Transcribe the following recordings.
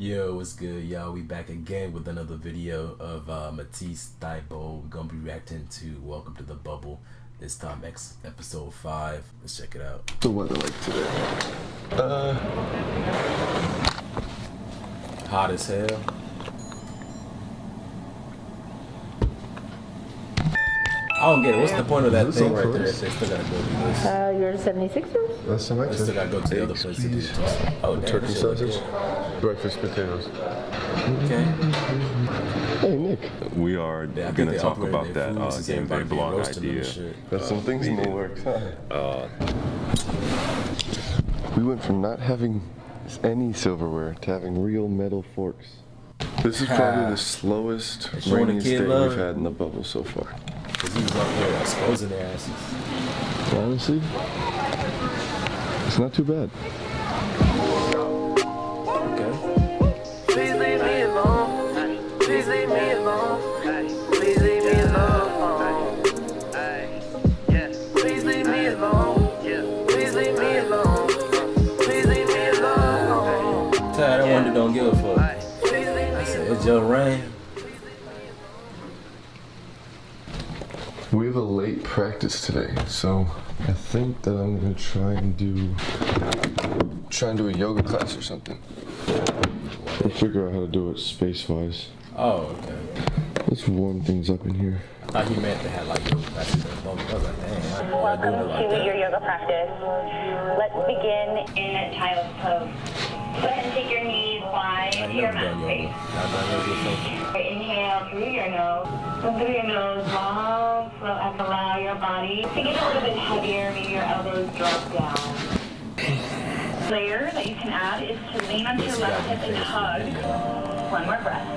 Yo, what's good, y'all? We back again with another video of Matisse Thybulle. We're gonna be reacting to Welcome to the Bubble. This time, episode 5. Let's check it out. What's the weather like today? Hot as hell. I don't get it. What's the point of that thing right there if they still gotta go do this? You're 76ers? That's some They extra. still gotta go to the other place to do this. Oh, damn, Turkey this shit look sausage, good. breakfast potatoes. Okay. Hey Nick, We are Yeah, I think gonna they talk upgraded about their that food since game day everybody be blog roasting them and idea. shit. got some things in the works. We went from not having any silverware to having real metal forks. This is probably the slowest, Showing the rainiest kid day love. we've had in the bubble so far. Cause he was up there exposing their asses. Honestly, it's not too bad. Okay. Please leave me alone. Please leave me alone. Please leave me alone. Please leave me alone. Please leave me alone. Please leave me alone. Tell that one that don't give a fuck. I said, it's your rain. We have a late practice today, so I think that I'm gonna try and do a yoga class or something. We'll figure out how to do it space-wise. Oh, okay. Let's warm things up in here. I thought he meant they had like yoga classes in the bubble. I was like, dang, I'm doing it like To your that. yoga practice. Let's begin in child's pose. Go ahead and take your knees wide I to your never done mat yoga. space. I've done yoga before. Inhale through your nose. Come through your nose, long, slow, and allow your body to get a little bit heavier. Maybe your elbows drop down. Layer that you can add is to lean onto your left hip and hug. One more breath.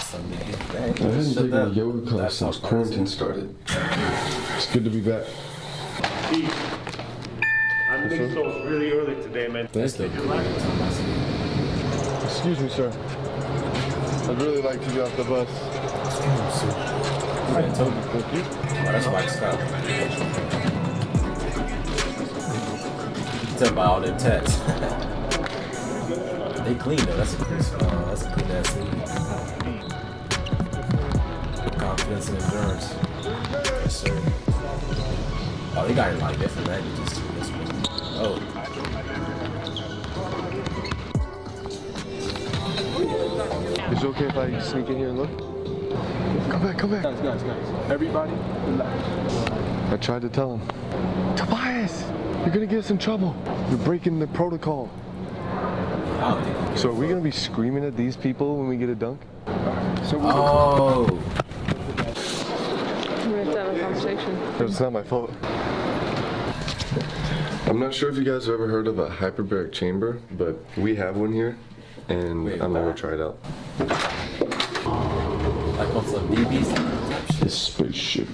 Something to get back. I haven't Shut taken a up. yoga class That's since how quarantine crazy. started. It's good to be back. I'm thinking so it's really early today, man. That's still good. Excuse me, sir. I'd really like to get off the bus. Man, Toby. Thank you. Oh, that's Mike Scott. Tell about all their tats. They clean though. That's a clean ass scene. Confidence and endurance. Yes, sir. Oh, they got like different languages too. That's cool. Oh. Is it okay if I sneak in here and look? Come back, come back. Guys. Everybody, relax. I tried to tell him. Tobias, you're gonna get us in trouble. You're breaking the protocol. I don't think he So are we gonna be screaming at these people when we get a dunk? So we Oh. We're gonna have a conversation. It's not my fault. I'm not sure if you guys have ever heard of a hyperbaric chamber, but we have one here, and Wait, I'm gonna go what? try it out. Like on some BBs type shit. This spaceship.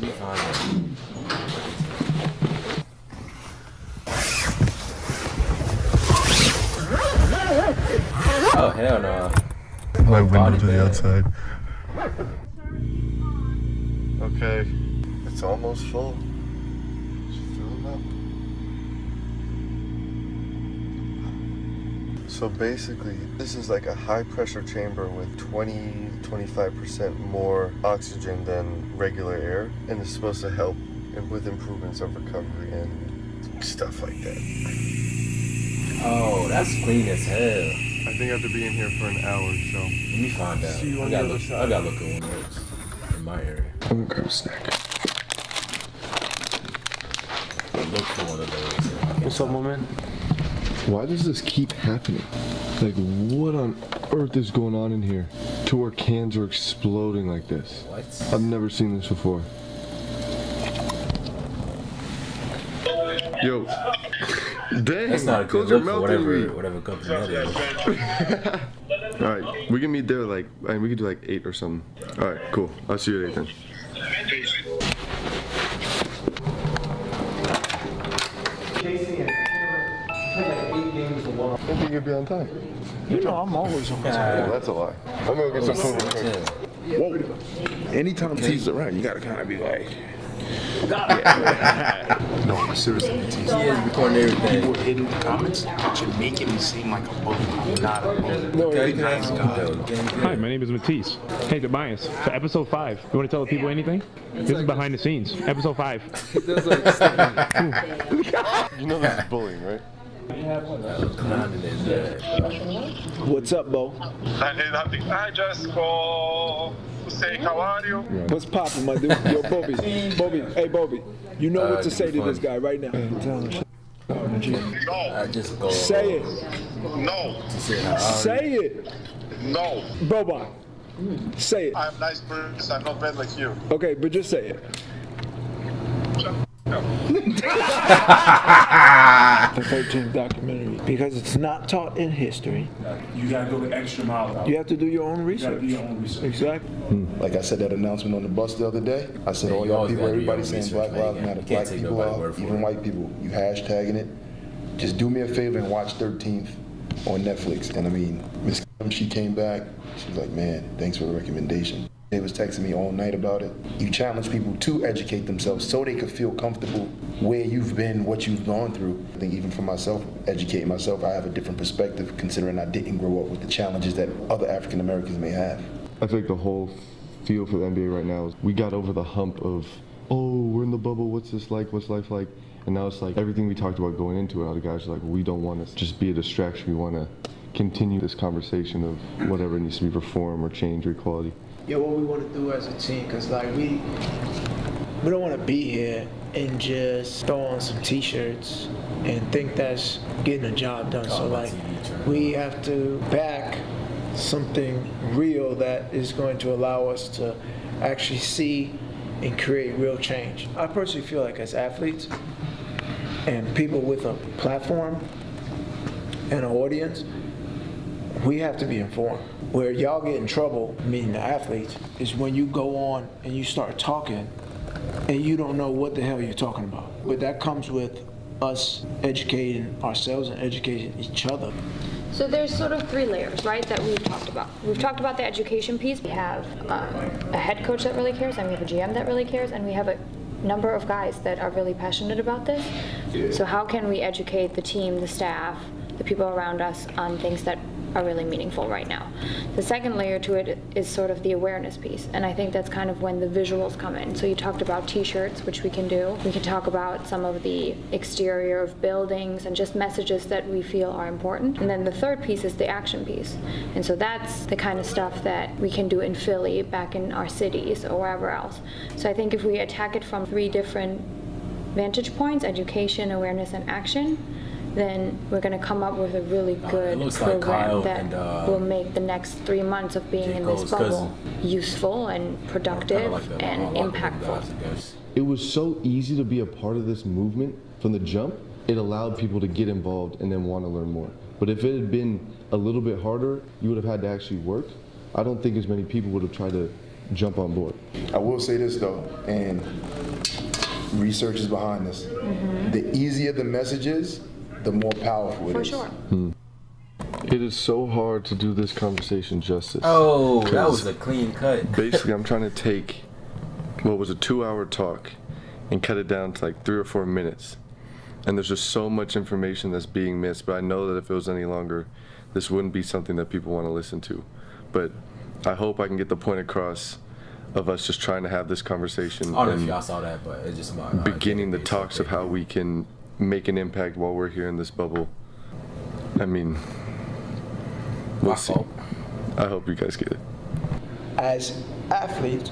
Oh hell no. My window to the outside. Okay, it's almost full. Just filling up. So basically, this is like a high pressure chamber with 20-25% more oxygen than regular air, and it's supposed to help with improvements of recovery and stuff like that. Oh, that's clean as hell. I think I have to be in here for an hour, so. Let me find out. See you I on gotta the other look. side. I gotta look at one of those in my area. I'm gonna grab a snack. Look for one of those. What's up, my man? Why does this keep happening? Like, what on earth is going on in here to where cans are exploding like this? What? I've never seen this before. Yo. Dang, That's not a good those are look for melting whatever company that is. Alright, we can meet there like, we could do like 8 or something. Alright, cool. I'll see you at 8 then. I think you'd be on time. You know I'm always on time. Oh, that's a lie. I'm gonna get some food real quick. Whoa. Anytime T's around, you gotta kind of be like, No, seriously, Matisse. He is recording everything. People hid in the comments, but you're making me seem like a bully. I'm not a bully. Okay, you can have some Hi, my name is Matisse. Hey, Tobias. So episode 5. You want to tell the people anything? This is behind the scenes. Episode 5. You know this is bullying, right? What's up, Bo? Hi, Jessica. Say, how are you? What's poppin', my dude? Yo, Bobby. Hey, Bobby. You know what to say to this guy right now. I just go. Say it. No. Say it. No. Boban. Say it. I'm a nice person. I'm not bad like you. Okay, but just say it. The 13th documentary, because it's not taught in history. You gotta go the extra mile. You have to do your own research. Exactly. Like I said that announcement on the bus the other day, I said all y'all people, everybody saying Black Lives Matter, black people out, even white people, you hashtagging it. Just do me a favor and watch 13th on Netflix. And I mean, Miss Kim, she came back, she was like, man, thanks for the recommendation. They was texting me all night about it. You challenge people to educate themselves so they could feel comfortable where you've been, what you've gone through. I think even for myself, educating myself, I have a different perspective considering I didn't grow up with the challenges that other African Americans may have. I think the whole feel for the NBA right now is we got over the hump of, oh, we're in the bubble, what's this like, what's life like? And now it's like everything we talked about going into it, all the guys are like, we don't want to just be a distraction, we want to continue this conversation of whatever needs to be reform or change or equality. Yeah, what we want to do as a team, because like we don't want to be here and just throw on some t-shirts and think that's getting a job done. So like we have to back something real that is going to allow us to actually see and create real change. I personally feel like as athletes and people with a platform and an audience, we have to be informed. Where y'all get in trouble, meaning the athletes, is when you go on and you start talking and you don't know what the hell you're talking about. But that comes with us educating ourselves and educating each other. So there's sort of 3 layers, right, that we've talked about. We've talked about the education piece. We have a head coach that really cares, and we have a GM that really cares, and we have a number of guys that are really passionate about this. Yeah. So how can we educate the team, the staff, the people around us on things that are really meaningful right now? The second layer to it is sort of the awareness piece, and I think that's kind of when the visuals come in. So you talked about t-shirts, which we can do. We can talk about some of the exterior of buildings and just messages that we feel are important. And then the third piece is the action piece. And so that's the kind of stuff that we can do in Philly, back in our cities, or wherever else. So I think if we attack it from 3 different vantage points, education, awareness, and action, then we're going to come up with a really good program that will make the next 3 months of being in this bubble useful and productive and impactful. It was so easy to be a part of this movement from the jump. It allowed people to get involved and then want to learn more. But if it had been a little bit harder, you would have had to actually work. I don't think as many people would have tried to jump on board. I will say this though, and research is behind this. The easier the message is, the more powerful it is. For sure. It is so hard to do this conversation justice. Oh, that was a clean cut. Basically, I'm trying to take what was a 2-hour talk and cut it down to like 3 or 4 minutes. And there's just so much information that's being missed, but I know that if it was any longer, this wouldn't be something that people want to listen to. But I hope I can get the point across of us just trying to have this conversation. I don't know if y'all saw that, but it's just my beginning the talks of how we can make an impact while we're here in this bubble. I mean, we'll see. I hope you guys get it. As athletes,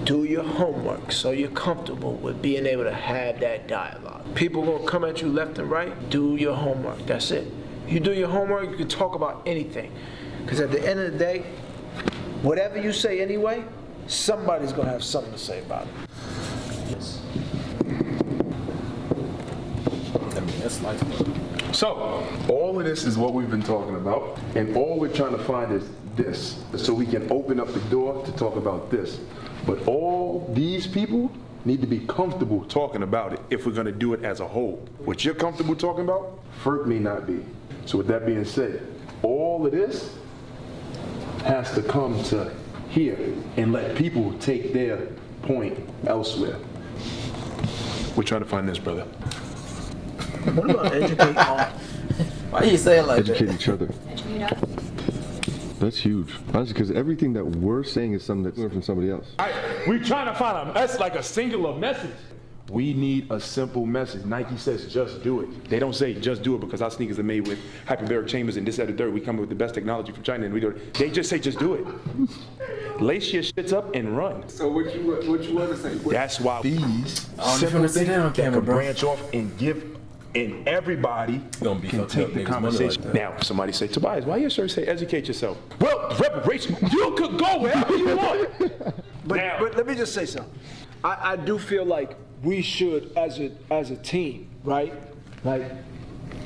do your homework so you're comfortable with being able to have that dialogue. People gonna come at you left and right. Do your homework. That's it. You do your homework, you can talk about anything. Because at the end of the day, whatever you say anyway, somebody's gonna have something to say about it. That's life. So, all of this is what we've been talking about, and all we're trying to find is this, so we can open up the door to talk about this. But all these people need to be comfortable talking about it if we're going to do it as a whole. What you're comfortable talking about, FERC may not be. So with that being said, all of this has to come to here and let people take their point elsewhere. We're trying to find this, brother. What about educate all? Why you say it like Educate that? each other. Educate us. That's huge. Honestly, because everything that we're saying is something that's learned from somebody else. We're trying to find that's like a singular message. We need a simple message. Nike says just do it. They don't say just do it because our sneakers are made with hyperbaric chambers and this, that, and the third. We come up with the best technology from China and we do it. They just say just do it. Lace your shits up and run. So what you want to say? That's why these simple things that can branch off and give, and everybody can take the conversation. Like now, somebody say, Tobias, why your shirt say educate yourself? Well, reparation, you could go wherever you want. But let me just say something. I do feel like we should, as a team, right, like,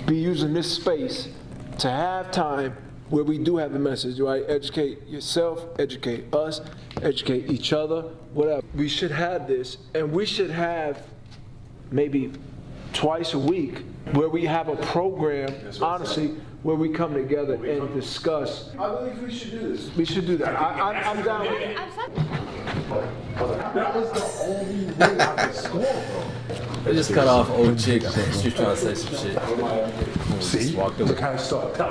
be using this space to have time where we do have a message, right? Educate yourself, educate us, educate each other, whatever. We should have this, and we should have maybe twice a week where we have a program, honestly, where we come together and discuss. I believe we should do this. We should do that. I'm down with it. That was the only way I could score, bro. They just cut off old chick. She was trying to say some shit. See, look how it started.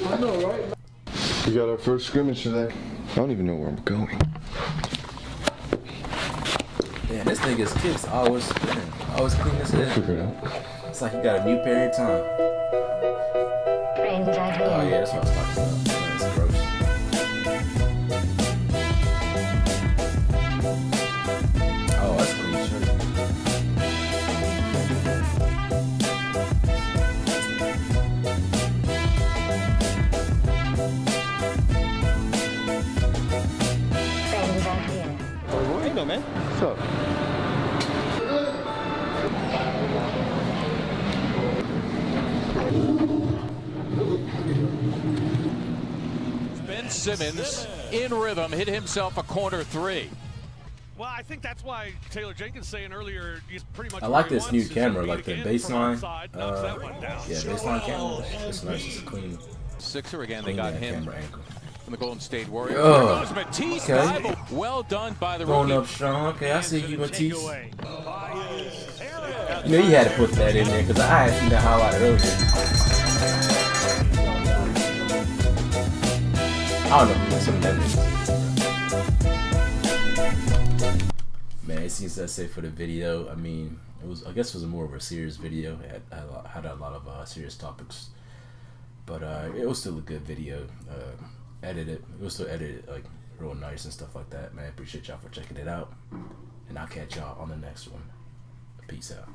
I know, right? We got our first scrimmage today. I don't even know where I'm going. Man, this nigga's kicks always clean as hell. Figure it out. It's like you got a new pair of time. Oh yeah, that's what I was talking about. That's gross. Oh, that's clean shirt. Hey, no, man. What's up? Ben Simmons in rhythm hit himself a corner three. Well, I think that's why Taylor Jenkins saying earlier he's pretty much. I like this new camera, like the baseline. Yeah, baseline camera. It's nice, it's clean. Sixer again. They got him from the Golden State Warriors. Oh, There goes Matisse. okay. Well done by the Going rookie. up strong. Okay, I see you, Matisse. You know, you had to put that in there because I had seen that highlight earlier. I don't know what some of that is. Man, it seems that's it for the video. I mean, I guess it was more of a serious video. It had a lot of serious topics, but it was still a good video. It was still edited like real nice and stuff like that. Man, I appreciate y'all for checking it out, and I'll catch y'all on the next one. Peace out.